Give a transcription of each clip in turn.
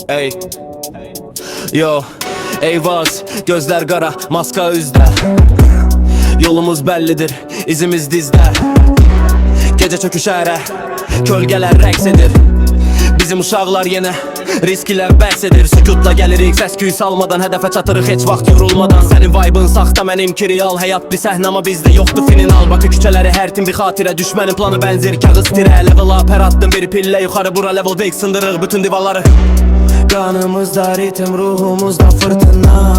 Ey Yo Eyvaz gözler qara maska üzdə Yolumuz bəllidir izimiz dizdə Gecə çöküşərə kölgələr rəqs edir Bizim uşaqlar yenə risk ilə bəhs edir Sükutla gəlirik səs-küy salmadan Hədəfə çatırıq heç vaxt yorulmadan Sənin vibe'ın saxta mənimki real Həyat bir səhnə amma bizdə yoxdur final Bakı küçələri hər tim bir xatirə Düşmənin planı bənzir kağız tirə Level up hər addım bir pillə yuxarı Bura level break sındırıq bütün divarları Qanımızda ritim ruhumuzda fırtına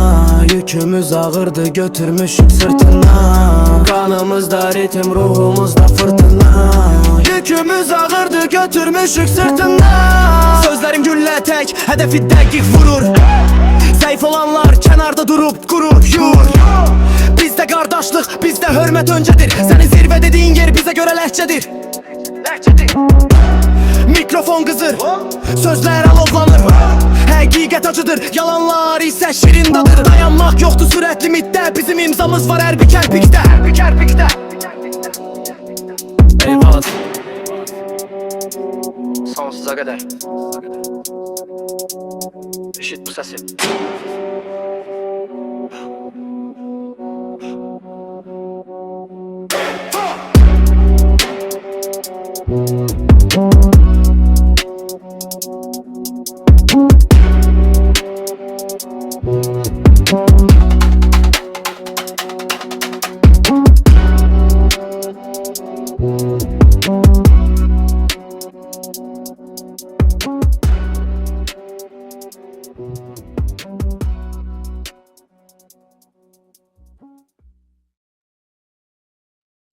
Yükümüz ağırdı götürmüşük sırtına Qanımızda ritim ruhumuzda fırtına Yükümüz ağırdı götürmüşük sırtına Sözlerim güllə tek hedefi dəqiq vurur Zayıf olanlar kənarda durup qurur yur Bizdə qardaşlıq bizdə hörmət öncədir Sənin zirvə dediğin yer bizə görə ləhcədir Mikrofon qızır sözlər alovlanır Həqiqət acıdır yalanlar isə şirin dadır Dayanmaq yoxdur sürət limitdə Bizim imzamız var hər bir kərpikdə Eyvallah Sonsuza qədər Eşit bu səsi